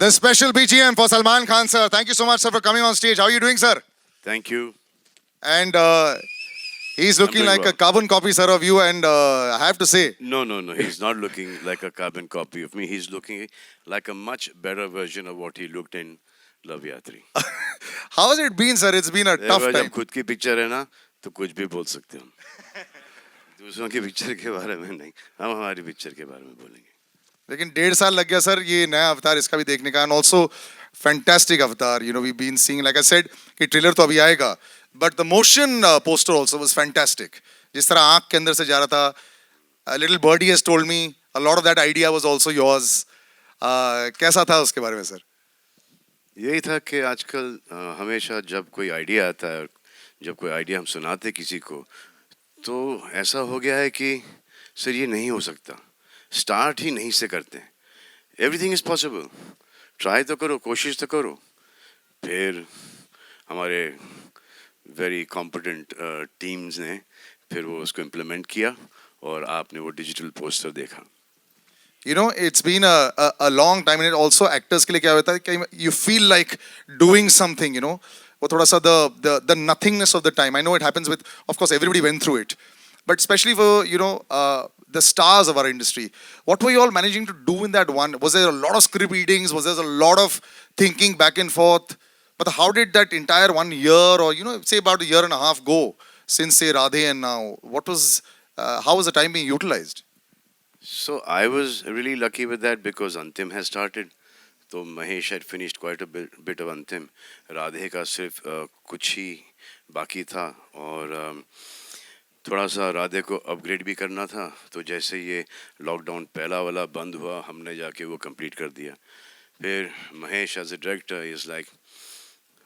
The special BGM for Salman Khan, sir. Thank you so much, sir, for coming on stage. How are you doing, sir? Thank you. And he's looking doing like well. a carbon copy, sir, of you. And I have to say, No. He's not looking like a carbon copy of me. He's looking like a much better version of what he looked in Love Yatri. how has it been, sir? It's been a tough जब time. खुद की picture है ना तो कुछ भी बोल सकते हम दूसरों की पिक्चर के बारे में नहीं हम हमारी पिक्चर के बारे में बोलेंगे लेकिन 1.5 साल लग गया सर ये नया अवतार इसका भी देखने का and also fantastic avatar you know we been seeing like I said कि ट्रेलर तो अभी आएगा but the motion poster also was fantastic जिस तरह आंख के अंदर से जा रहा था little birdie has told me a lot of that idea was also yours कैसा था उसके बारे में सर यही था कि आजकल हमेशा जब कोई आइडिया आता है जब कोई आइडिया हम सुनाते किसी को तो ऐसा हो गया है कि सर ये नहीं हो सकता स्टार्ट ही नहीं से करते हैं एवरीथिंग इज पॉसिबल ट्राई तो करो कोशिश तो करो फिर हमारे वेरी कॉम्पिटेंट टीम्स ने फिर वो उसको इम्प्लीमेंट किया और आपने वो डिजिटल पोस्टर देखा You know, it's been a long time, and it also actors के लिए क्या होता है कि you feel like doing something, you know, वो थोड़ा सा the nothingness of the time. I know it happens with, of course, everybody went through it, but especially for you know the stars of our industry. What were you all managing to do in that one? Was there a lot of script readings? Was there a lot of thinking back and forth? But how did that entire 1 year, or you know, say about a year and a half go since say Radhe and now? What was how was the time being utilized? So I was really lucky with that because Antim has started. तो Mahesh had finished quite a bit of Antim. Radhe का सिर्फ कुछ ही बाकी था और थोड़ा सा राधे को अपग्रेड भी करना था तो जैसे ये लॉकडाउन पहला वाला बंद हुआ हमने जाके वो कंप्लीट कर दिया फिर Mahesh as a director is like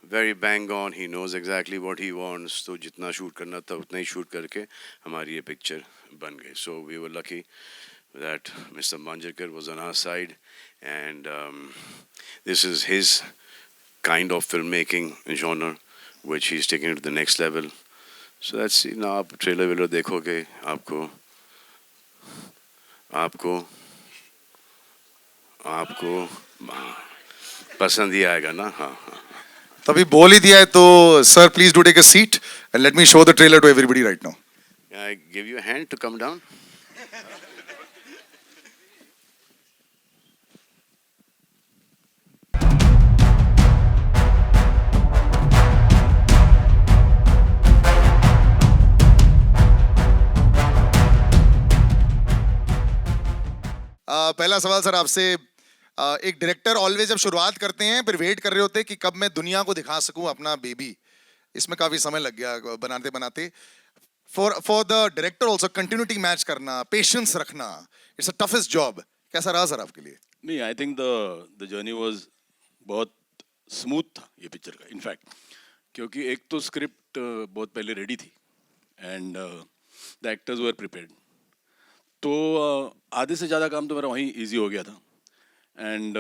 very bang on he knows exactly what he wants तो जितना शूट करना था उतना ही शूट करके हमारी ये पिक्चर बन गई so we were lucky that Mr. Manjarkar was on our side and this is his kind of filmmaking genre which he's taking it to the next level so that's you know आप trailer velar देखोगे आपको आपको आपको पसंद ही आएगा ना हाँ तभी बोल ही दिया है तो sir please do take a seat and let me show the trailer to everybody right now I give you a hand to come down पहला सवाल सर आपसे एक डायरेक्टर ऑलवेज जब शुरुआत करते हैं फिर वेट कर रहे होते हैं कि कब मैं दुनिया को दिखा सकूं अपना बेबी इसमें काफी समय लग गया बनाते बनाते for the director also continuity match करना पेशेंस रखना इट्स अ टफेस्ट जॉब कैसा रहा सर आपके लिए नहीं I think the journey was बहुत स्मूथ था ये पिक्चर का इनफैक्ट क्योंकि एक तो स्क्रिप्ट बहुत पहले रेडी थी and the actors were prepared तो आधे से ज़्यादा काम तो मेरा वहीं इजी हो गया था एंड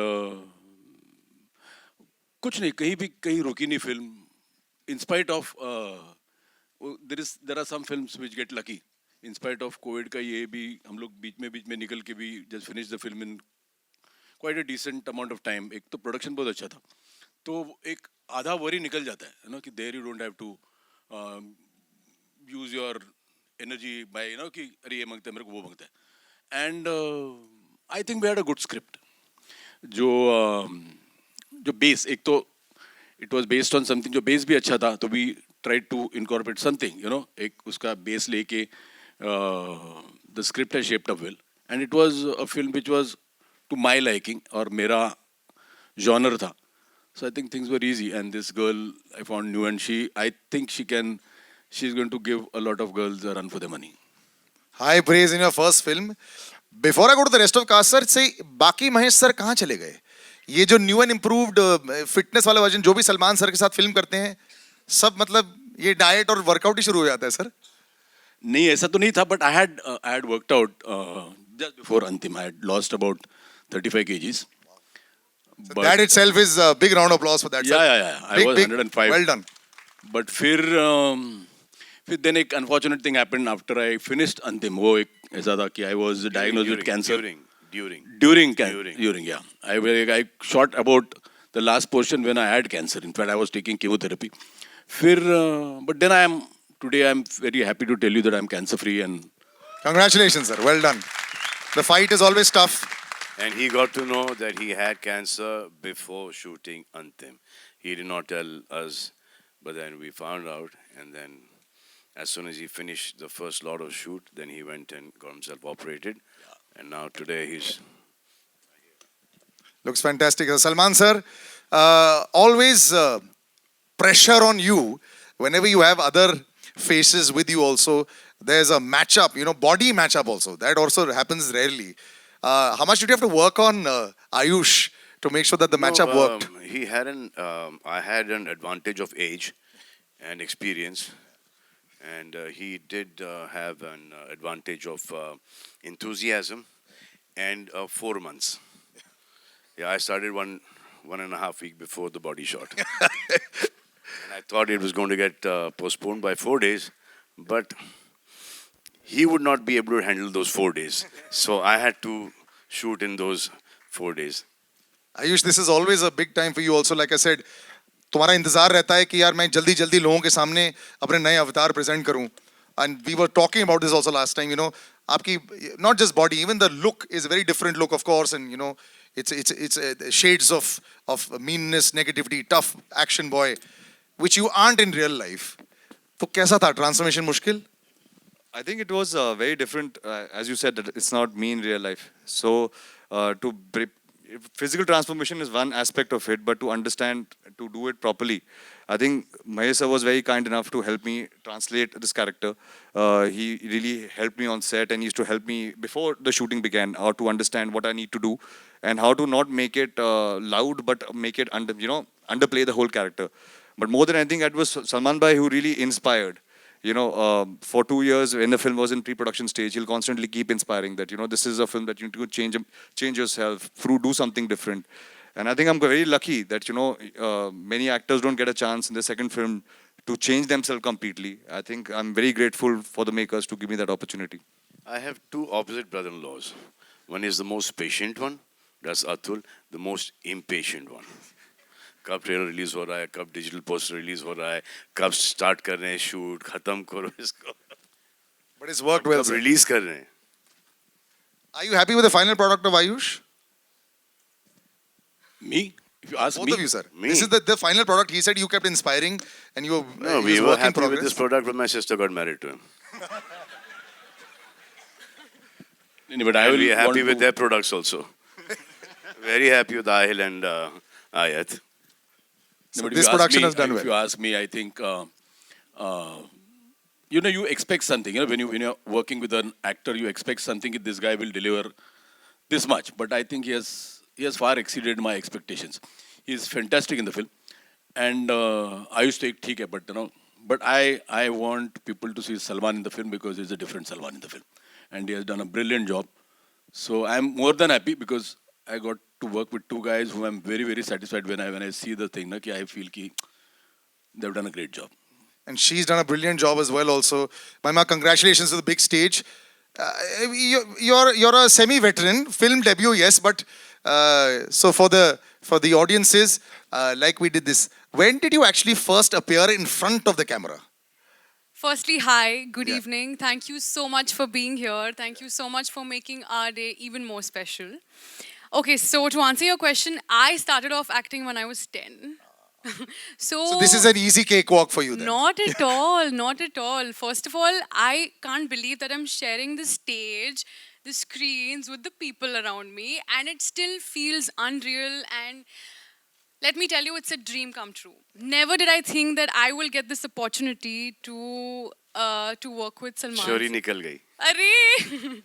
कुछ नहीं कहीं रुकी नहीं film in spite of there are some films which get lucky in spite of COVID का ये भी हम लोग बीच में निकल के भी just finish the film in quite a decent amount of time एक तो प्रोडक्शन बहुत अच्छा था तो एक आधा वरी निकल जाता है ना कि there you don't have to use your energy by you know कि अरे ये मांगता है मेरे को वो मांगता है and I think we had a good script जो बेस एक तो it was based on something जो बेस भी अच्छा था तो we tried to incorporate something you know एक उसका बेस लेके द स्क्रिप्ट है shaped up well and it was a film which was to my liking और मेरा जॉनर था so I think things were easy and this girl I found new and I think she's going to give a lot of girls a run for their money. High praise in your first film. Before I go to the rest of cast sir say बाकी Mahesh sir कहाँ चले गए ये जो new and improved fitness वाला version जो भी Salman sir के साथ फिल्म करते हैं सब मतलब ये डाइट और वर्कआउट ही शुरू हो जाता है सर नहीं ऐसा तो नहीं था but I had worked out just before Antim I had lost about 35 kgs. So that itself is a big round of applause for that sir. Yeah. I was 105. Well done. But फिर then एक unfortunate thing happened after I finished Antim वो एक ऐसा था कि I was diagnosed with cancer. During. During, yeah. I shot about the last portion when I had cancer. In fact, I was taking chemotherapy. But then today I'm very happy to tell you that I'm cancer free and Congratulations, sir. Well done. The fight is always tough. And he got to know that he had cancer before shooting Antim. He did not tell us, but then we found out. And then, as soon as he finished the first lot of shoot, then he went and got himself operated. And now today he's Looks fantastic. Salman sir, always pressure on you whenever you have other faces with you also. There's a matchup, body matchup also. That also happens rarely. How much did you have to work on Ayush to make sure that the matchup worked? He had I had an advantage of age and experience, and he did have an advantage of enthusiasm and 4 months. Yeah, I started one and a half week before the body shot, and I thought it was going to get postponed by 4 days, but he would not be able to handle those 4 days. So I had to shoot in those 4 days. Ayush, this is always a big time for you also. Like I said, तुम्हारा इंतजार रहता है कि यार मैं जल्दी जल्दी लोगों के सामने अपने नए अवतार प्रेजेंट करूं. And we were talking about this also last time. आपकी not just body, even the look is a very different look, of course, and it's shades of meanness, negativity, tough action boy, which you aren't in real life. तो कैसा था transformation मुश्किल? I think it was very different, as you said, that it's not me in real life. So, physical transformation is one aspect of it, but to understand, to do it properly, I think Mahesh sir was very kind enough to help me translate this character. He really helped me on set and used to help me before the shooting began, how to understand what I need to do and how to not make it loud, but make it underplay the whole character. But more than anything, it was Salman Bhai who really inspired. For 2 years when the film was in pre-production stage, he'll constantly keep inspiring that, this is a film that you need to change yourself, do something different. And I think I'm very lucky that, many actors don't get a chance in the second film to change themselves completely. I think I'm very grateful for the makers to give me that opportunity. I have two opposite brother-in-laws. One is the most patient one, that's Atul, the most impatient one. कब trailer release हो रहा है, कब digital poster release हो रहा है, कब start कर रहे हैं शूट, खत्म करो इसको. But it's worked well, कब sir. रिलीज कर रहे हैं. Are you happy with the final product of Ayush? me, if you ask Both me, of you, sir. Me. This is the final product. He said you kept inspiring and you were, No, he we was were work in happy with progress. this product when my sister got married to him. but I And will we are want happy with to- their products also. Very happy with Ahil and Ayat. So but if this you ask production me- has done If well. you ask me, I think, you expect something. When you're working with an actor, you expect something. This guy will deliver this much. But I think he has far exceeded my expectations. He's fantastic in the film. And I used to take theek hai, but I want people to see Salman in the film because he's a different Salman in the film. And he has done a brilliant job. So I'm more than happy because I got to work with two guys who I'm very, very satisfied when I see the thing. I feel ki they've done a great job. And she's done a brilliant job as well also. Maima, congratulations to the big stage. You're a semi-veteran, film debut, yes, but so for the audiences, like we did this, when did you actually first appear in front of the camera? Firstly, hi, good Yeah. evening. Thank you so much for being here. Thank you so much for making our day even more special. Okay, so to answer your question, I started off acting when I was 10. So this is an easy cakewalk for you then. Not at all, not at all. First of all, I can't believe that I'm sharing the stage, the screens with the people around me, and it still feels unreal. And let me tell you, it's a dream come true. Never did I think that I will get this opportunity to work with Salman. Shori nikal gayi. Arey!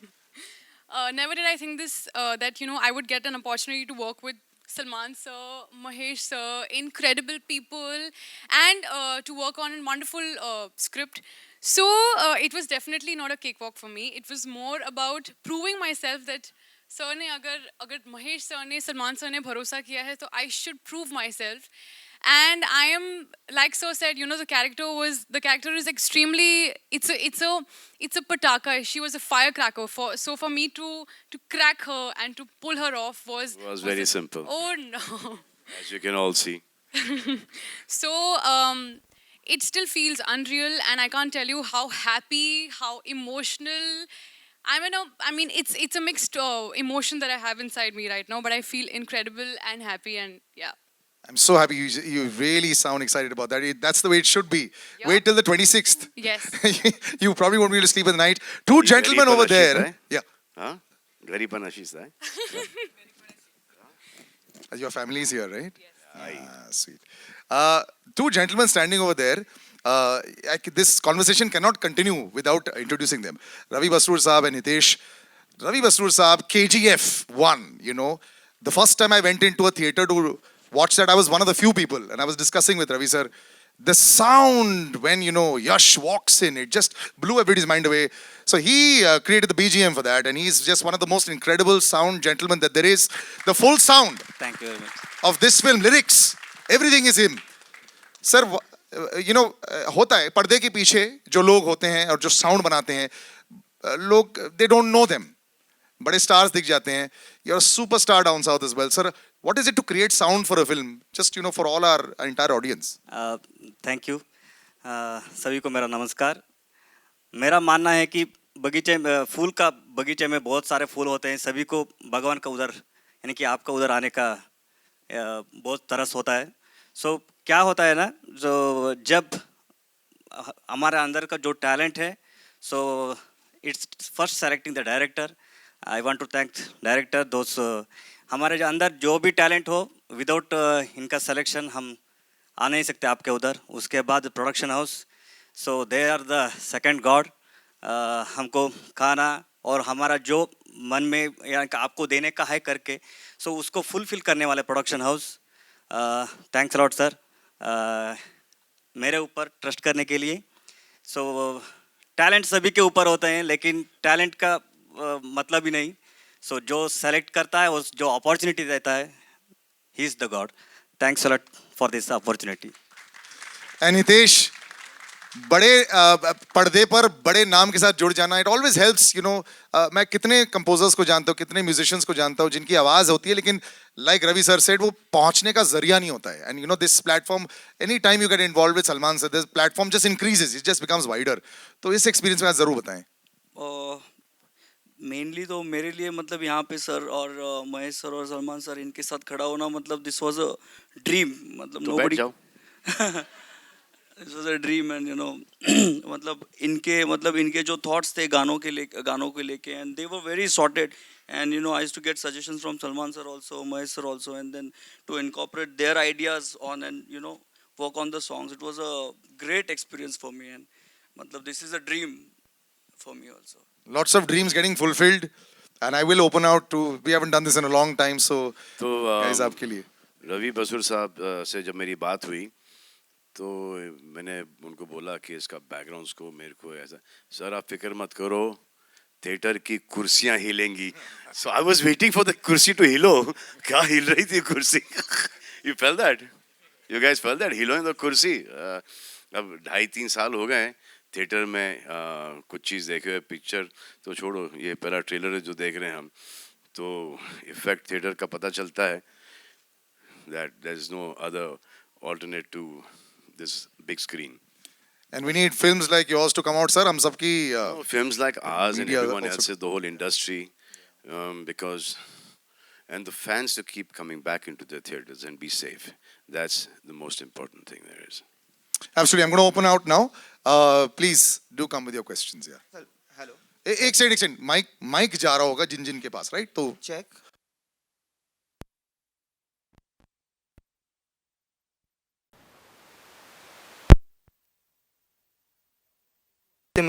Never did I think this that I would get an opportunity to work with Salman sir, Mahesh sir, incredible people, and to work on a wonderful script. So it was definitely not a cakewalk for me. It was more about proving myself that sir ने अगर Mahesh sir ने Salman sir ने भरोसा किया है तो I should prove myself. And I am, like so said, the character is extremely, it's a pataka. She was a firecracker. For me to crack her and to pull her off Was very simple, oh no. as you can all see. So it still feels unreal, and I can't tell you how happy, how emotional. It's a mixed emotion that I have inside me right now, but I feel incredible and happy, and yeah. I'm so happy you really sound excited about that. That's the way it should be. Yeah. Wait till the 26th. Yes. You probably won't be able to sleep at night. Two gentlemen over there. Yeah. Huh? Gariban Ashish, right? Your family is here, right? Yes. Sweet. Two gentlemen standing over there. This conversation cannot continue without introducing them. Ravi Basrur Saab and Hitesh. Ravi Basrur Saab, KGF 1, The first time I went into a theater to watch that, I was one of the few people, and I was discussing with Ravi sir. The sound when, Yash walks in, it just blew everybody's mind away. So he created the BGM for that, and he's just one of the most incredible sound gentlemen that there is. The full sound Thank you very much. of this film, lyrics, everything is him. Sir, होता है पर्दे के पीछे जो लोग होते हैं और जो साउंड बनाते हैं, लोग they don't know them. बड़े stars दिख जाते हैं. You're a superstar down south as well, sir. What is it to create sound for a film? Just for all our entire audience. Thank you सभी को मेरा नमस्कार. मेरा मानना है कि बगीचे में फूल का बगीचे में बहुत सारे फूल होते हैं. सभी को भगवान का उधर यानी कि आपका उधर आने का बहुत तरस होता है. सो क्या होता है ना, जो जब हमारे अंदर का जो टैलेंट है, so it's first selecting the director. I want to thank director. दोस्त हमारे जो अंदर जो भी टैलेंट हो, विदाउट इनका सिलेक्शन हम आ नहीं सकते आपके उधर. उसके बाद production house, so they are the second god. हमको खाना और हमारा जो मन में यानी कि आपको देने का है करके, सो उसको फुलफिल करने वाले production house. Thanks lot sir मेरे ऊपर ट्रस्ट करने के लिए. सो टैलेंट सभी के ऊपर होते हैं, लेकिन टैलेंट का मतलब ही नहीं. सो जो सेलेक्ट करता है, उस जो अपॉर्चुनिटी देता है, he is the God. Thanks lot for this opportunity. And Hitesh, बड़े पर्दे पर बड़े नाम के साथ जुड़ जाना, इट ऑलवेज हेल्प्स. मैं कितने कंपोजर्स को जानता हूँ, कितने म्यूजिशियंस को जानता हूँ जिनकी आवाज़ होती है, लेकिन लाइक रवि सर सेड, वो पहुँचने का जरिया नहीं होता है. And this platform, any time you get involve with Salman sir, this platform just increases, it just becomes wider. तो इस एक्सपीरियंस में आप जरूर बताएं. मेनली तो मेरे लिए मतलब यहाँ पे सर और महेश सर और सलमान सर इनके साथ खड़ा होना, मतलब दिस वाज अ ड्रीम. मतलब तो बैठ नोबडी जाओ. This was a dream. And मतलब इनके जो थॉट्स थे गानों को लेके, and they were very sorted. And I used to get suggestions from Salman sir also, Mahesh sir also, and then to incorporate their ideas on and work on the songs. It was a great experience for me, and मतलब this is a dream for me also. Lots of dreams getting fulfilled, and I will open out to. We haven't done this in a long time, so तो guys, आपके लिए. रवि बसुर साहब से जब मेरी बात हुई, तो मैंने उनको बोला कि इसका बैकग्राउंड को मेरे को ऐसा, सर आप फिक्र मत करो, थिएटर की कुर्सियां हिलेंगी. So I was waiting for the कुर्सी टू हिलो. क्या हिल रही थी कुर्सी? You felt that? You guys felt that हिलोइंग द कुर्सी? अब 2.5-3 साल हो गए थिएटर में कुछ चीज़ देखे हुए. पिक्चर तो छोड़ो, ये पहला ट्रेलर है जो देख रहे हैं हम, तो इफेक्ट थिएटर का पता चलता है that there is no other alternate to this big screen. And we need films like yours to come out, sir. हम सबकी Films like ours and media everyone also- else's, the whole industry, because and the fans to keep coming back into the theaters and be safe. That's the most important thing there is. Absolutely. I'm going to open out now. Please do come with your questions. Yeah. Hello एक second. Mic जा रहा होगा जिन के पास, right? तो check.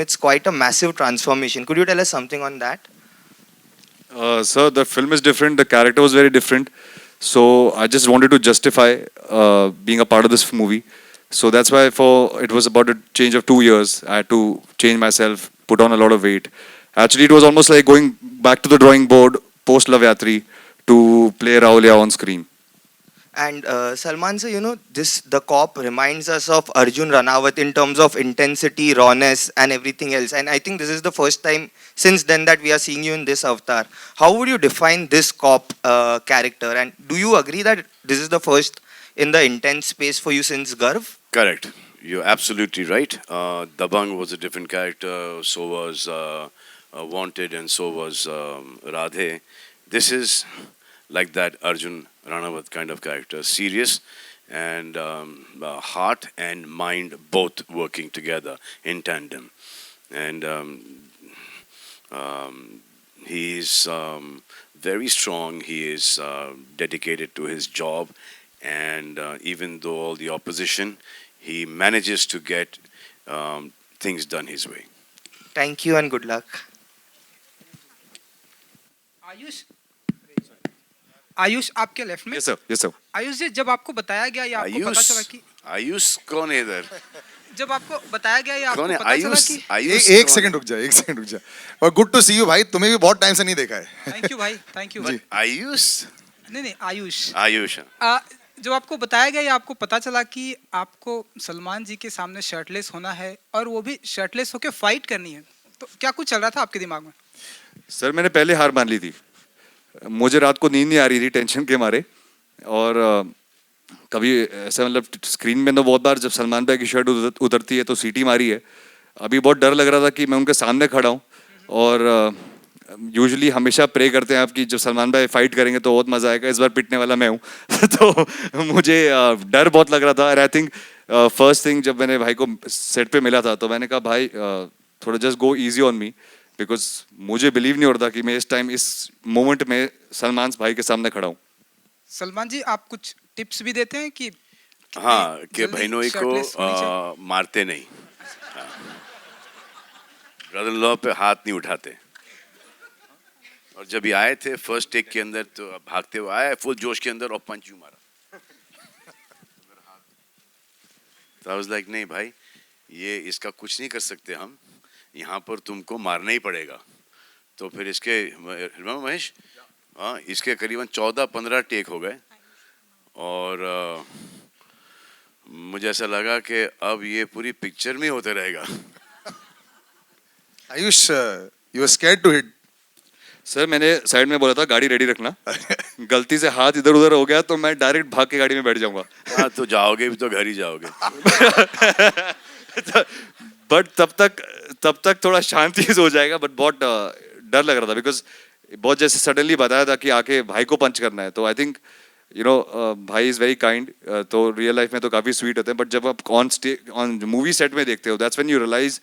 It's quite a massive transformation. Could you tell us something on that? Sir, the film is different. The character was very different. So I just wanted to justify being a part of this movie. So that's why it was about a change of 2 years. I had to change myself, put on a lot of weight. Actually, it was almost like going back to the drawing board post Love Yatri to play Rahulia on screen. And Salman sir, you know, the cop reminds us of Arjun Ranawat in terms of intensity, rawness, and everything else. And I think this is the first time since then that we are seeing you in this avatar. How would you define this cop character? And do you agree that this is the first in the intense space for you since Garv? Correct. You're absolutely right. Dabang was a different character, so was Wanted, and so was Radhe. This is like that Arjun Ranawat kind of character, serious and heart and mind both working together in tandem. And he's very strong. He is dedicated to his job, and even though all the opposition, he manages to get things done his way. Thank you and good luck. Ayush Ayush आपके left में Yes, sir. Yes, sir. Ayush जी जब आपको बताया गया या आपको पता चला आयुष कि आयुष कौन है इधर? जब आपको बताया गया या आपको कौन है पता चला आयुष? कि आयुष एक कौन सेकंड रुक जा, एक सेकंड रुक जा. और गुड टू सी यू भाई, तुम्हें भी बहुत टाइम से नहीं देखा है. थैंक यू भाई थैंक यू है? आयुष नहीं आयुष आयुष जब आपको बताया गया या आपको पता चला कि आपको सलमान जी के सामने शर्टलेस होना है और वो भी शर्टलेस होकर फाइट करनी है, तो क्या कुछ चल रहा था आपके दिमाग में? सर मैंने पहले हार मान ली थी. मुझे रात को नींद नहीं आ रही थी टेंशन के मारे. और कभी ऐसा मतलब स्क्रीन में तो बहुत बार जब सलमान भाई की शर्ट उतरती है तो सीटी मारी है. अभी बहुत डर लग रहा था कि मैं उनके सामने खड़ा हूँ. और यूजुअली हमेशा प्रे करते हैं आप कि जब सलमान भाई फाइट करेंगे तो बहुत मजा आएगा. इस बार पिटने वाला मैं हूँ. तो मुझे डर बहुत लग रहा था. और आई थिंक फर्स्ट थिंग जब मैंने भाई को सेट पे मिला था तो मैंने कहा भाई थोड़ा just go easy on me, because मुझे बिलीव नहीं हो रहा था कि मैं इस टाइम इस मोमेंट में सलमान भाई के सामने खड़ा हूँ. सलमान जी आप कुछ टिप्स भी देते हैं कि हाँ कि जल्दी बहनोई shirtless होनी को मारते नहीं, ब्रदर इन लॉ पे हाथ नहीं उठाते. और जब ये आए थे फर्स्ट टेक के अंदर तो भागते हुए आए फुल जोश के अंदर और पंच यूं मारा. तो आई वाज लाइक नहीं भाई ये इसका कुछ नहीं कर सकते हम, यहाँ पर तुमको मारना ही पड़ेगा. तो फिर इसके महेश हाँ इसके करीबन 14-15 टेक हो गए और मुझे ऐसा लगा कि अब ये पूरी पिक्चर में होते रहेगा. Ayush, you are scared to hit. Sir मैंने साइड में बोला था गाड़ी रेडी रखना. गलती से हाथ इधर उधर हो गया तो मैं डायरेक्ट भाग के गाड़ी में बैठ जाऊंगा. हाँ तो जाओगे भी तो घर ही जाओगे. बट तब तक थोड़ा शांति से हो जाएगा. बट बहुत डर लग रहा था बिकॉज बहुत जैसे सडनली बताया था कि आके भाई को पंच करना है. तो आई थिंक यू नो भाई इज वेरी काइंड. तो रियल लाइफ में तो काफी स्वीट होते हैं बट जब आप ऑन मूवी सेट में देखते हो दैट्स व्हेन यू रियलाइज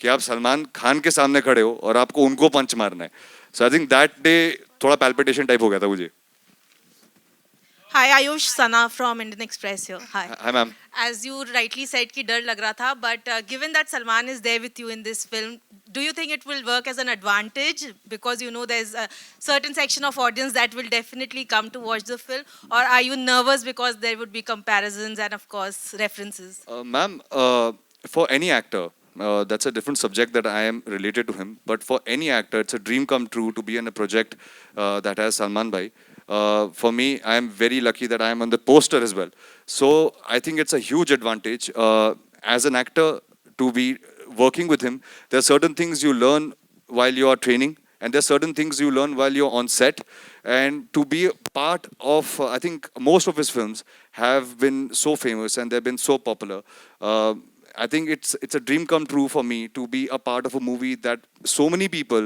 कि आप सलमान खान के सामने खड़े हो और आपको उनको पंच मारना है. सो आई थिंक दैट डे थोड़ा पैल्पिटेशन टाइप हो गया था मुझे. Hi Ayush, Sana from Indian Express here. Hi. Hi ma'am. As you rightly said कि डर लग रहा था, but given that Salman is there with you in this film, do you think it will work as an advantage because you know there's a certain section of audience that will definitely come to watch the film, or are you nervous because there would be comparisons and of course references? Ma'am, for any actor, that's a different subject that I am related to him. But for any actor, it's a dream come true to be in a project that has Salman Bhai. For me, I am very lucky that I am on the poster as well. So I think it's a huge advantage as an actor to be working with him. There are certain things you learn while you are training, and there are certain things you learn while you're on set. And to be a part of, I think most of his films have been so famous and they've been so popular. I think it's a dream come true for me to be a part of a movie that so many people,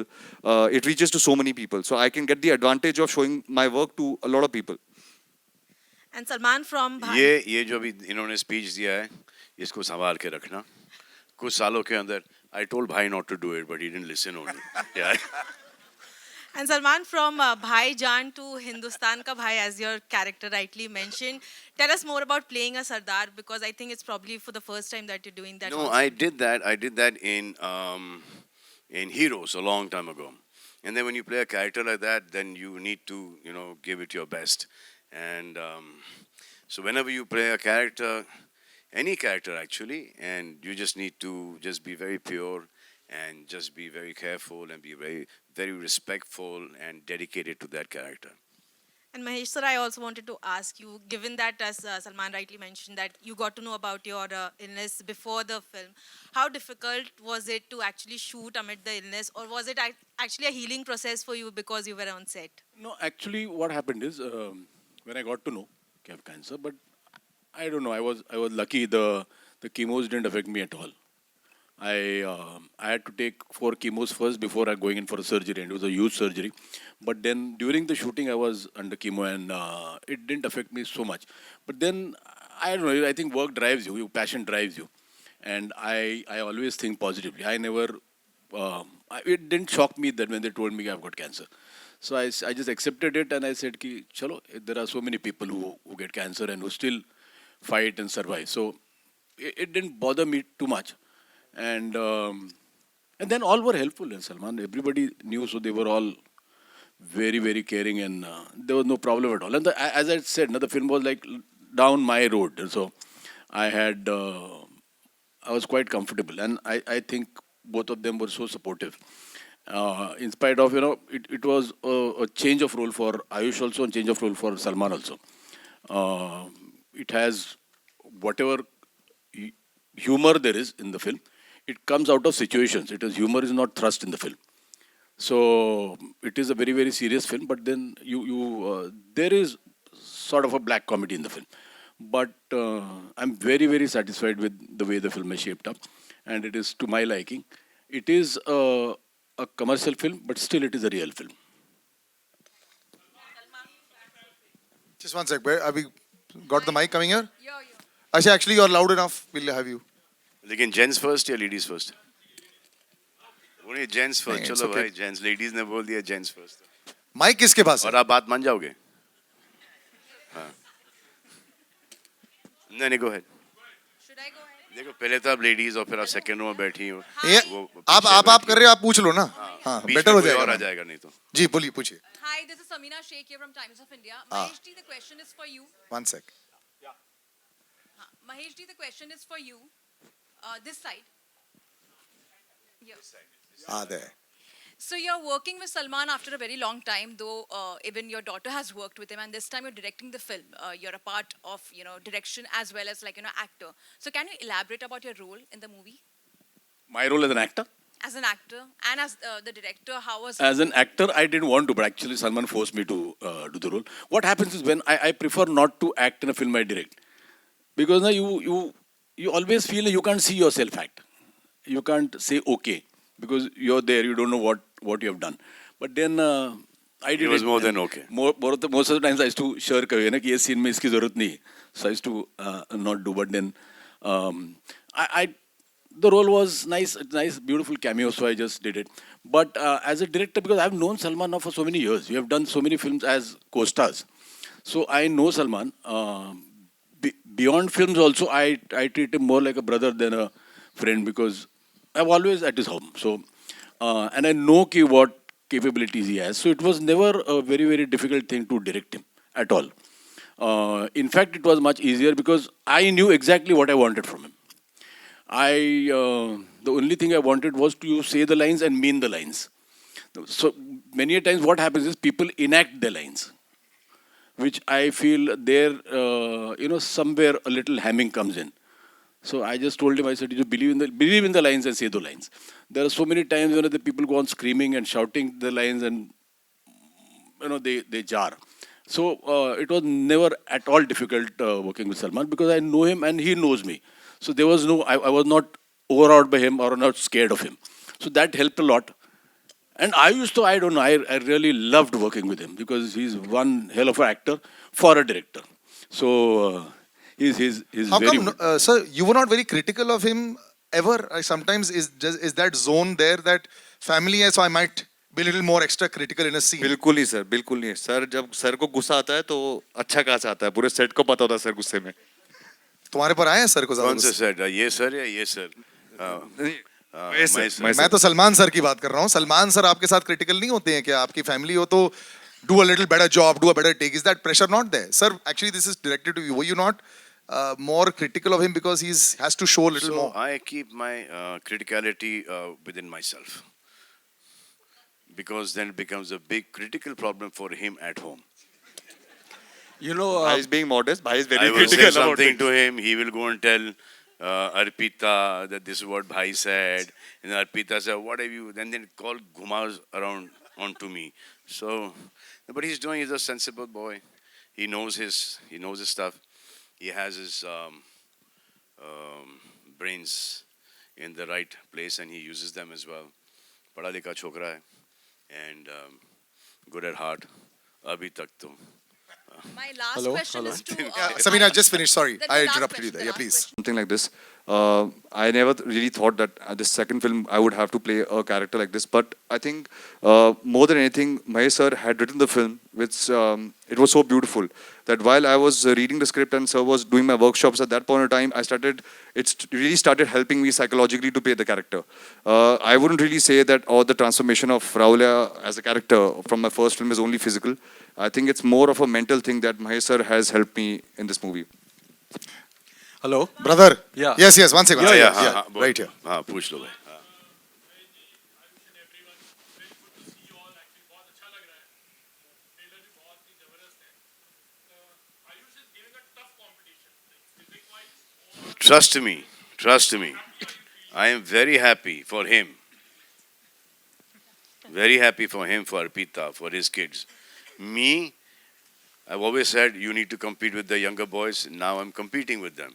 it reaches to so many people. So I can get the advantage of showing my work to a lot of people. And Salman from Bhai. ये जो अभी इन्होंने speech दिया है इसको संभाल के रखना. कुछ सालों के अंदर I told Bhai not to do it but he didn't listen only. Yeah. And Salman from Bhai Jaan to Hindustan Ka Bhai, as your character rightly mentioned. Tell us more about playing a Sardar because I think it's probably for the first time that you're doing that. No, also. I did that. I did that in Heroes a long time ago. And then when you play a character like that, then you need to, give it your best. And so whenever you play a character, any character actually, and you just need to just be very pure and just be very careful and be very, very respectful and dedicated to that character. And Mahesh sir, I also wanted to ask you, given that as Salman rightly mentioned that you got to know about your illness before the film, how difficult was it to actually shoot amid the illness, or was it actually a healing process for you because you were on set? No, actually, what happened is when I got to know I have cancer, but I don't know. I was lucky. The chemos didn't affect me at all. I had to take 4 chemos first before I going in for a surgery, and it was a huge surgery. But then during the shooting, I was under chemo, and it didn't affect me so much. But then I don't know. I think work drives you. Your passion drives you, and I always think positively. I never. It didn't shock me that when they told me I've got cancer. So I just accepted it, and I said, "Ki chalo, there are so many people who get cancer and who still fight and survive." So it didn't bother me too much. And then all were helpful in Salman. Everybody knew, so they were all very, very caring, and there was no problem at all. And as I said, the film was like down my road, so I had, I was quite comfortable, and I think both of them were so supportive. In spite of, it was a change of role for Ayush also, and change of role for Salman also. It has whatever humor there is in the film, it comes out of situations. Humor is not thrust in the film. So it is a very, very serious film, but then there is sort of a black comedy in the film. But I'm very, very satisfied with the way the film is shaped up, and it is to my liking. It is a commercial film, but still it is a real film. Just one sec. Where have we got the mic coming here? Asha, actually, you're loud enough. We'll have you. लेकिन gents first या ladies first? बोलिए gents first. नहीं, it's चलो okay. भाई, gents, ladies ने बोल दिया gents first. Mic किसके पास है? और आप बात मान जाओगे? हाँ. नहीं, go ahead. देखो, पहले तो आप लेडीज और फिर आप सेकंड रो में बैठी हो. ये आप कर रहे हो, आप पूछ लो ना. हाँ, बीच बेटर में हो कोई और आ जाएगा. जाएगा नहीं तो. जी, बोलिए, पूछिए. Hi, this is Samina Sheikh here from Times of India. Mahesh ji, the question is for you. One sec. Mahesh ji, the question is for you. This side. There. So you're working with Salman after a very long time, though even your daughter has worked with him, and this time you're directing the film. You're a part of direction as well as actor. So can you elaborate about your role in the movie My role as an actor? as an actor and as the director? How was As an actor, I didn't want to, but actually Salman forced me to do the role. What happens is when I prefer not to act in a film I direct, because now you always feel you can't see yourself act. You can't say okay because you're there. You don't know what you have done. But then I did. It was more than okay. Most of the times I used to shirk away. कि ये scene में इसकी ज़रूरत नहीं. So I used to not do. But then the role was nice, beautiful cameo, so I just did it. But as a director, because I've known Salman now for so many years, we have done so many films as co-stars. So I know Salman. Beyond films also, I treat him more like a brother than a friend because I'm always at his home. So, and I know what capabilities he has. So it was never a very, very difficult thing to direct him at all. In fact, it was much easier because I knew exactly what I wanted from him. The only thing I wanted was to say the lines and mean the lines. So many a times what happens is people enact their lines, which I feel there, somewhere a little hamming comes in. So I just told him, I said, you believe in the lines and say the lines. There are so many times when the people go on screaming and shouting the lines and, they jar. So it was never at all difficult working with Salman because I know him and he knows me. So there was I was not overawed by him or not scared of him. So that helped a lot. And I really loved working with him because he's one hell of an actor for a director. So he's How very come, sir, you were not very critical of him ever? Sometimes is that zone there that family है, so I might be a little more extra critical in a scene. बिल्कुल ही sir, बिल्कुल नहीं. Sir जब sir को गुस्सा आता है तो अच्छा खासा आता है. पूरे सेट को पता होता है सर गुस्से में. तुम्हारे पर आए हैं सर को कौन से ज़्यादा? सर? ये सर या ये सर? मैं तो सलमान सर की बात कर रहा हूँ. सलमान सर आपके साथ क्रिटिकल नहीं होते हैं क्या? आपकी फैमिली हो तो do a little better job, do a better take. Is that pressure not there? Sir, actually this is directed to you. Were you not more critical of him because he has to show a little more? I keep my criticality within myself. Because then it becomes a big critical problem for him at home. You know, Bhai is being modest. Bhai is very I will say critical about something it. to him. He will go and tell Arpita that this is what Bhai said. And Arpita said, "What have you?" And then call Gumas around onto me. So, but he's doing. He's a sensible boy. He knows his stuff. He has his brains in the right place, and he uses them as well. पढ़ा लिखा छोकरा है, and good at heart. अभी तक तो. My last Hello? question is to Sabina, just finish. Sorry, The I last interrupted you question, there. the Yeah, last please. question. Something like this. I never really thought that this second film I would have to play a character like this. But I think more than anything, Mahesh sir had written the film, which it was so beautiful that while I was reading the script and sir was doing my workshops at that point in time, it really started helping me psychologically to play the character. I wouldn't really say that the transformation of Raulia as a character from my first film is only physical. I think it's more of a mental thing that Mahesh sir has helped me in this movie. hello. Brother. Yeah. Yes, one second. Yeah, Yeah, हाँ, right here. हाँ, पूछ लो भाई. हाँ. Trust me. I am very happy for him. Very happy for him, for Arpita, for his kids. Me, I've always said you need to compete with the younger boys. Now I'm competing with them.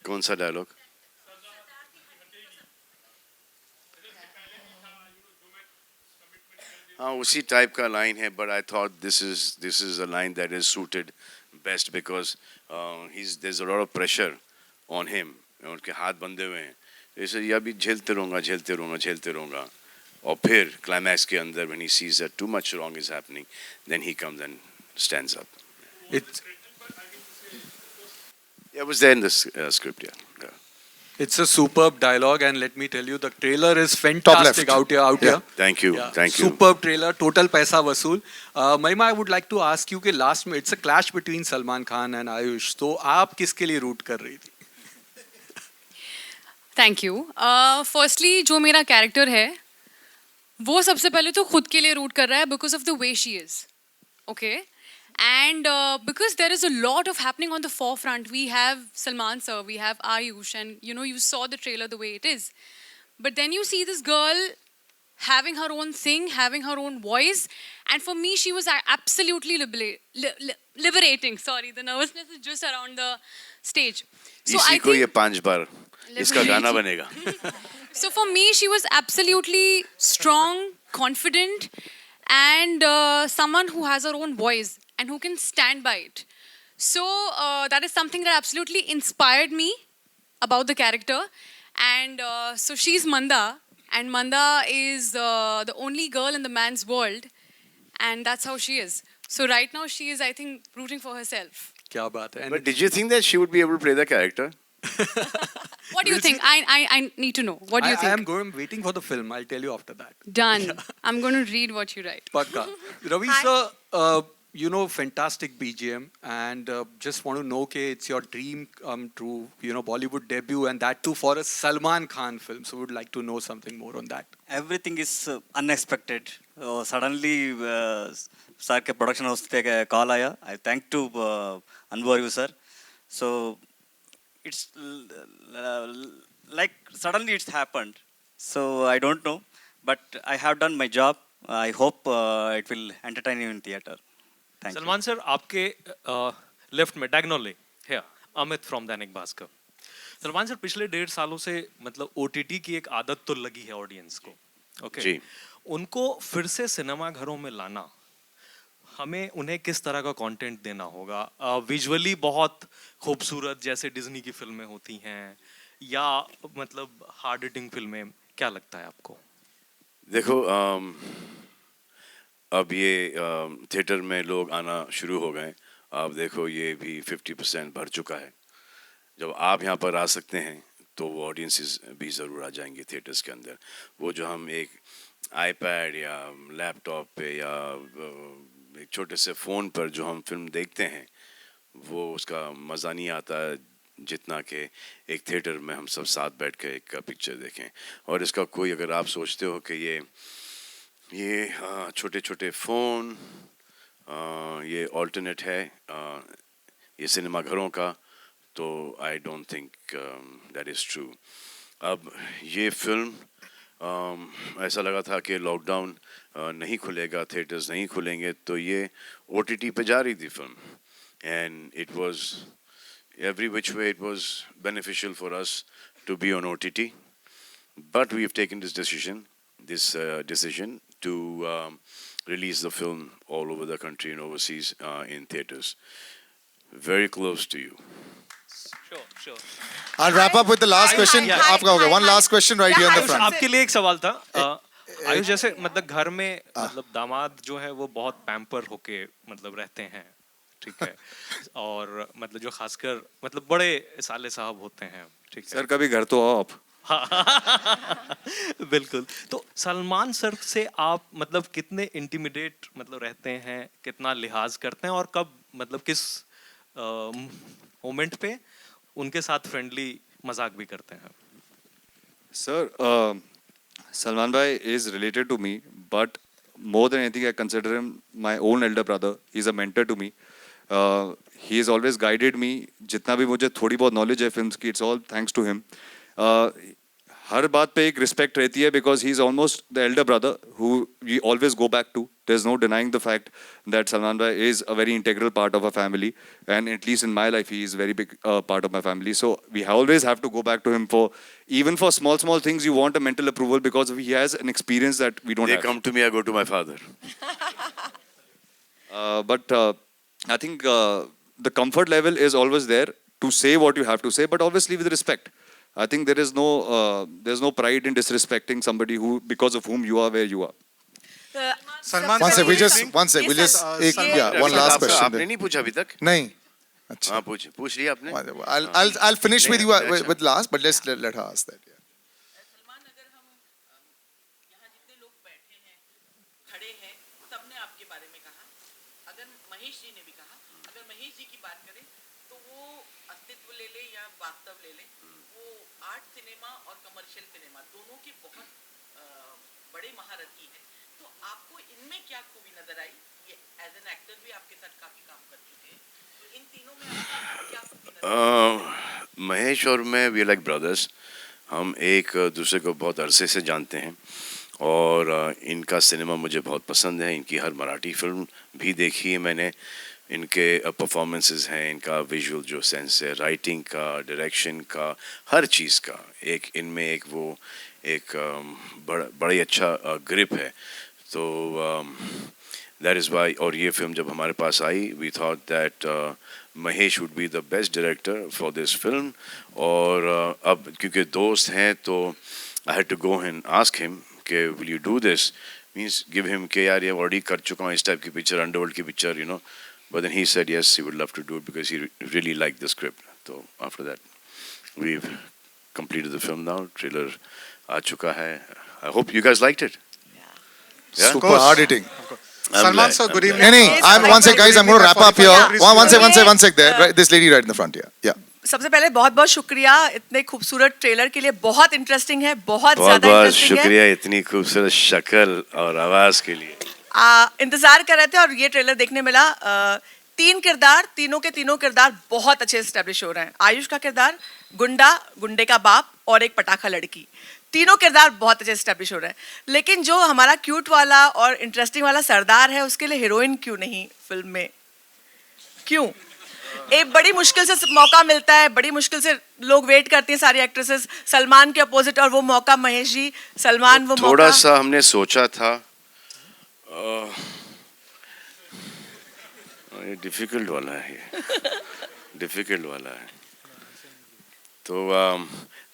कौन सा dialogue? हाँ, उसी type का line है, but I thought this is a line that is suited best because there's a lot of pressure on him. उनके हाथ बंधे हुए हैं. ऐसे ये अभी झेलते रहूँगा. और फिर climax के अंदर when he sees that too much wrong is happening, then he comes and stands up. It's Yeah, it was there in the script. Yeah. it's a superb dialogue, and let me tell you, the trailer is fantastic out here. Thank you. Yeah. Thank you. Superb trailer, total paisa vasool. Mahima, I would like to ask you कि last में it's a clash between Salman Khan and Ayush. तो आप किसके लिए root कर रही थी? Thank you. Firstly जो मेरा कैरेक्टर है वो सबसे पहले तो खुद के लिए रूट कर रहा है because of the way she is. Okay. And because there is a lot of happening on the forefront, we have Salman sir, we have Ayush, and you saw the trailer the way it is. But then you see this girl having her own thing, having her own voice, and for me, she was absolutely liberating. Sorry, the nervousness is just around the stage. So इसी I को think ये 5 बार इसका गाना बनेगा. so for me, she was absolutely strong, confident, and someone who has her own voice and who can stand by it. So that is something that absolutely inspired me about the character. And so she's Manda, and Manda is the only girl in the man's world, and that's how she is. So right now she is, I think, rooting for herself. क्या बात है? But did you think that she would be able to play the character? What do you think? I need to know. What do you I am think? waiting for the film. I'll tell you after that. Done. I'm going to read what you write. Pakka. Ravi Hi. sir, fantastic BGM, and just want to know कि it's your dream come true, Bollywood debut, and that too for a Salman Khan film. So would like to know something more on that. Everything is unexpected. Suddenly, sir के production house पे call आया. I thank to Anbu sir. So it's like suddenly it's happened. So I don't know, but I have done my job. I hope it will entertain you in theater. Thank you. Salman sir आपके left में diagonally है Amit from Dainik Bhaskar. Salman sir पिछले 1.5 सालों से मतलब OTT की एक आदत तो लगी है ऑडियंस को. ओके. जी. उनको फिर से सिनेमा घरों में लाना, हमें उन्हें किस तरह का कंटेंट देना होगा? विजुअली बहुत खूबसूरत जैसे डिज्नी की फिल्में होती हैं, या मतलब हार्ड हिटिंग फिल्में, क्या लगता है आपको? देखो अब ये थिएटर में लोग आना शुरू हो गए. आप देखो ये भी 50% भर चुका है. जब आप यहाँ पर आ सकते हैं तो वो ऑडियंसेस भी ज़रूर आ जाएंगे थिएटर्स के अंदर. वो जो हम एक आईपैड या लैपटॉप पे या एक छोटे से फ़ोन पर जो हम फिल्म देखते हैं वो उसका मज़ा नहीं आता जितना कि एक थिएटर में हम सब साथ बैठ के एक पिक्चर देखें। और इसका कोई, अगर आप सोचते हो कि ये छोटे छोटे फ़ोन, ये ऑल्टरनेट है ये सिनेमा घरों का, तो I don't think that is true. अब ये फिल्म ऐसा लगा था कि लॉकडाउन नहीं खुलेगा, थिएटर्स नहीं खुलेंगे, तो ये OTT पे जा रही थी film, and it was every which way it was beneficial for us to be on OTT, but we have taken this decision to release the film all over the country and overseas in theaters. Very close to you. Sure. I'll wrap up with the last question. आपका हो गया. One last question right here in the front. आपके लिए एक सवाल था आयुष, जैसे मतलब घर में मतलब दामाद जो है वो बहुत पैम्पर होके मतलब रहते हैं, ठीक है, और मतलब जो खासकर मतलब बड़े साले साहब होते हैं, ठीक है सर कभी घर तो आओ आप। बिल्कुल। तो सलमान सर से आप मतलब कितने इंटिमिडेट मतलब रहते हैं, कितना लिहाज करते हैं, और कब मतलब किस मोमेंट पे उनके साथ फ्रेंडली मजाक भी करते हैं? Sir, Salman Bhai is related to me, but more than anything, I consider him my own elder brother. He's a mentor to me. He has always guided me. जितना भी मुझे थोड़ी बहुत knowledge है films की, it's all thanks to him. हर बात पे एक respect रहती है because he's almost the elder brother who we always go back to. There's no denying the fact that Salman Bhai is a very integral part of our family, and at least in my life, he is a very big part of my family. So we always have to go back to him for, even for small things, you want a mental approval because he has an experience that we don't They have. come to me, I go to my father. But I think the comfort level is always there to say what you have to say, but obviously with respect. I think there's no pride in disrespecting somebody who, because of whom you are where you are. Salman One sir, sec, we'll ये just sir, one last आपका- question. आपने there. नहीं पूछा अभी तक? नहीं. अच्छा. हाँ पूछ लिया आपने? I'll finish with you अच्छा. with last, but let her ask that. Yeah. Salman, अगर हम यहाँ जितने लोग बैठे हैं, खड़े हैं, सबने आपके बारे में कहा, अगर महेश जी ने भी कहा, अगर महेश जी की बात करें तो वो अस्तित्व ले ले या वास्तव ले ले, वो आर्ट सिनेमा और कमर्शियल सिनेमा दोनों के बहुत बड़े महारथी हैं। तो आपको इनमें क्या खूबी नजर आई? ये एज एन एक्टर भी आपके साथ काफी काम कर चुके हैं, तो इन तीनों में आपको क्या खूबी नजर आई? महेश और मैं वी लाइक ब्रदर्स। हम एक दूसरे को बहुत अरसे से जानते हैं, और इनका सिनेमा मुझे बहुत पसंद है। इनकी हर मराठी फिल्म भी देखी है मैंने। इनके परफॉर्मेंसेस हैं, इनका विजुअल जो सेंस है, राइटिंग का, डायरेक्शन का, हर चीज़ का एक इनमें एक बड़ा ही अच्छा ग्रिप है। तो दैट इज़ वाई, और ये फिल्म जब हमारे पास आई, we thought that Mahesh would be the best director for this film. और अब क्योंकि दोस्त हैं तो I had to go and ask him कि will you do this, means give him के यार ये ऑलरेडी कर चुका हूँ इस टाइप की पिक्चर, अंडरवर्ल्ड की picture, you know, but then he said yes, he would love to do it because he really liked the script. So after that we've completed the film now, trailer aa chuka hai. I hope you guys liked it. Yeah? Super hard hitting. Salman sir, good evening. नहीं, I'm one sec, guys. I'm going to wrap up here. One sec there. Right, this lady right in the front here. Yeah. सबसे पहले बहुत बहुत शुक्रिया इतने खूबसूरत trailer के लिए, बहुत इंटरेस्टिंग है, बहुत बहुत ज्यादा बहुत इंटरेस्टिंग है। शुक्रिया इतनी खूबसूरत शक्ल और आवाज के लिए। इंतजार कर रहे थे और ये ट्रेलर देखने मिला। तीन किरदार, तीनों के तीनों किरदार बहुत अच्छे एस्टेब्लिश हो रहे हैं। आयुष का किरदार गुंडा, गुंडे का बाप और एक पटाखा लड़की, तीनों किरदार बहुत अच्छे एस्टेब्लिश हो रहे हैं। लेकिन जो हमारा क्यूट वाला और इंटरेस्टिंग वाला सरदार है, उसके लिए हीरोइन क्यों नहीं फिल्म में? क्यों? एक बड़ी मुश्किल से मौका मिलता है, बड़ी मुश्किल से लोग वेट करती हैं सारी एक्ट्रेसेस सलमान के अपोजिट, और वो मौका महेश जी, सलमान वो मौका। थोड़ा सा हमने सोचा था, ये डिफिकल्ट वाला है, डिफिकल्ट वाला है। तो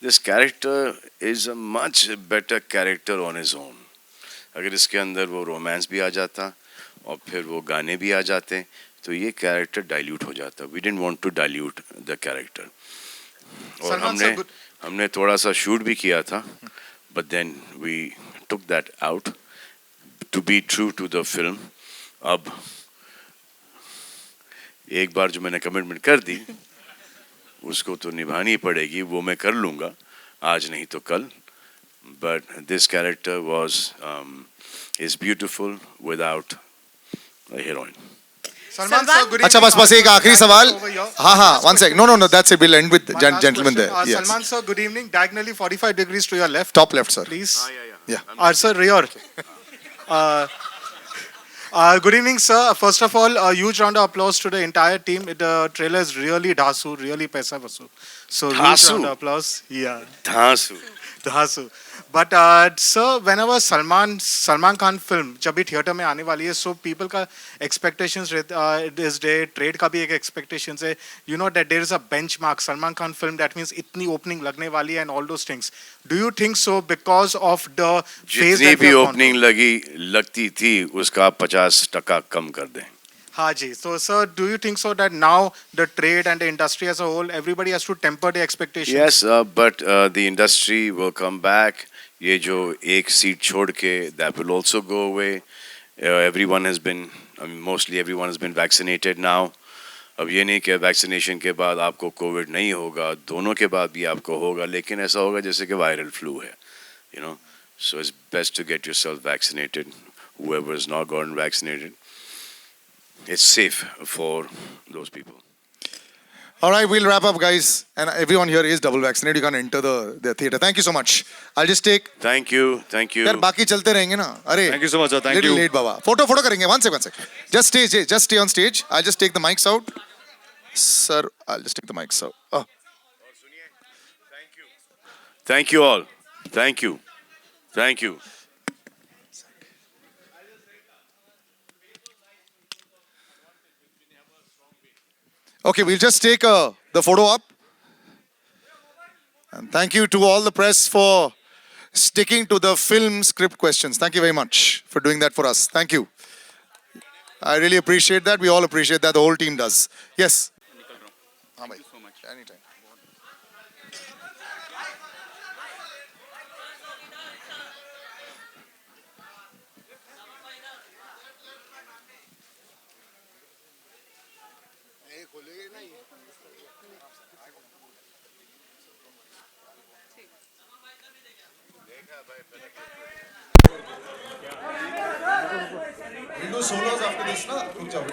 this character is a much better character on his own. अगर इसके अंदर वो रोमांस भी आ जाता और फिर वो गाने भी आ जाते तो ये कैरेक्टर डाइल्यूट हो जाता। We didn't want to dilute the character. और हमने थोड़ा सा शूट भी किया था, but then we took that out to be true to the film. अब एक बार जो मैंने कमिटमेंट कर दी उसको तो निभानी पड़ेगी, वो मैं कर लूँगा, आज नहीं तो कल. But this character is beautiful without a heroine. Salman sir, good evening. अच्छा बस एक आखिरी सवाल. हाँ हाँ, one second. No, that's it. We'll end with the gentleman there. Yes. Salman sir, good evening. Diagonally 45 degrees to your left. Top left, sir. Please. Yeah. Sir, rear. Good evening, sir. First of all, a huge round of applause to the entire team. The trailer is really dhasu, really paisa vasu. So huge round of applause. Yeah. Dhasu. Dhasu. But sir, whenever Salman Khan film जब भी theatre में आने वाली है, so people का expectations is there, trade का भी एक expectations है. You know that there is a benchmark Salman Khan film, that means इतनी opening लगने वाली है and all those things. Do you think so because of the phase जितनी that we भी have gone opening लगती थी उसका 50% कम कर दें. हाँ जी. So sir, do you think so that now the trade and the industry as a whole, everybody has to temper the expectations? Yes, but the industry will come back. ये जो एक seat छोड़ के, that will also go away. Everyone has been, mostly everyone has been vaccinated now. अब ये नहीं कि vaccination के बाद आपको कोविड नहीं होगा, दोनों के बाद भी आपको होगा, लेकिन ऐसा होगा जैसे कि वायरल फ्लू है, you know. So it's best to get yourself vaccinated. Whoever has not gotten vaccinated, it's safe for those people. All right, we'll wrap up, guys. And everyone here is double vaccinated. You can enter the theater. Thank you so much. I'll just take. Thank you. यार बाकी चलते रहेंगे ना. अरे. Thank you so much, sir. Thank you. Little late, Baba. Photo करेंगे. One sec. Just stay on stage. I'll just take the mics out. Sir, I'll just take the mics out. Oh. Thank you all. Thank you. Thank you. Okay, we'll just take the photo up. And thank you to all the press for sticking to the film script questions. Thank you very much for doing that for us. Thank you. I really appreciate that. We all appreciate that. The whole team does. Yes. Thank you so much. Anytime. We'll do solos after this, na? We'll do solos.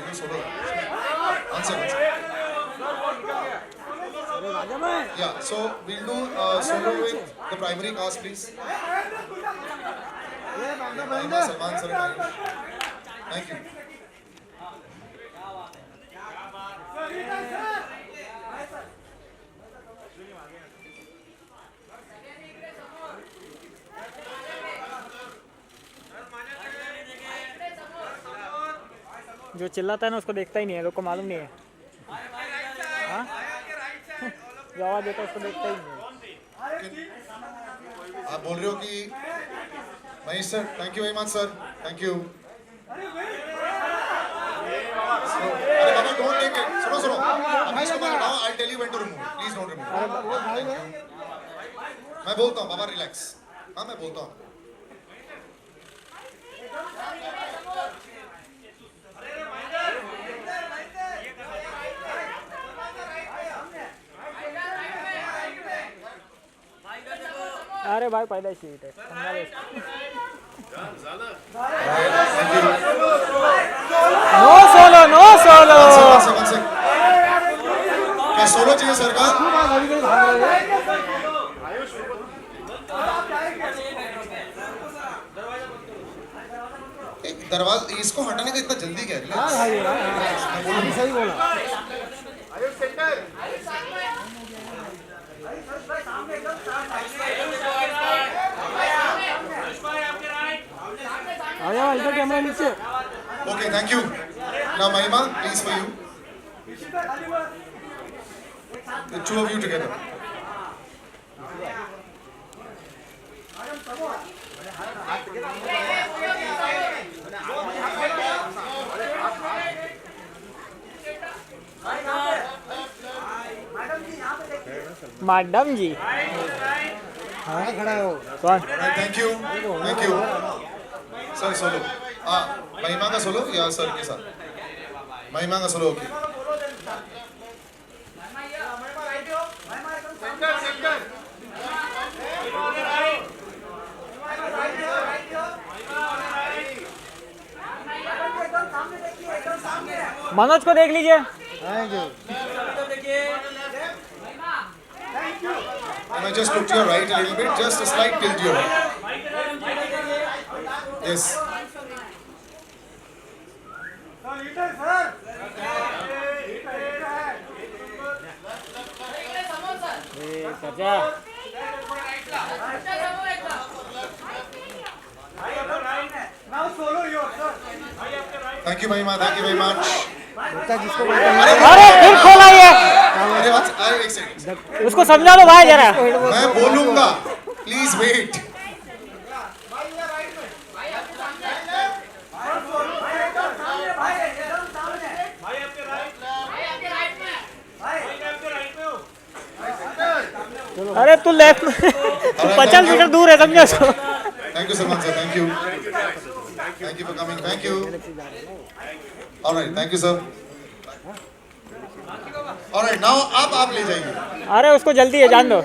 One second. Yeah, so we'll do solo with the primary cast, please. Salman sir, thank you. जो चिल्लाता है ना उसको देखता ही नहीं है, लोग को मालूम नहीं है. हाँ? जो आवाज देता है उसको देखता ही नहीं है. आप बोल रहे हो कि Mahesh sir, thank you very much sir, thank you. अरे बाबा डोंट टेक इट. सुनो अब इसको मत हटाओ. I tell you when to remove. Please don't remove. मैं बोलता हूँ बाबा, रिलैक्स. हाँ मैं बोलता हूँ. अरे भाई पैदा शीट है. Know solo. क्या सोलो चाहिए सरकार? दरवाजा इसको हटाने का इतना जल्दी क्या है? सही बोला. इधर कैमरा नीचे. Okay, thank you. Now Mahima, please for you. The two of you together. Madam ji. हाँ खड़ा हो. कौन? Thank you. Sir solo. Mahima का सोलो या सर के साथ? महिमा का सोलो. ओके. मनोज को देख लीजिए। I might just look to your right a little bit, just a slight tilt to your right. Yes. चाचा Thank you very much. Thank you very much. अरे फिर खोला ये, अरे एक सेकंड, उसको समझा लो भाई जरा। मैं बोलूंगा, प्लीज वेट। अरे तू लेफ्ट में, तू 50 मीटर दूर है, समझो उसको। Thank you, Salman sir. Thank you. Thank you for coming. Thank you. All right. Thank you, sir. All right. Now आप ले जाइए। अरे उसको जल्दी है, जान दो।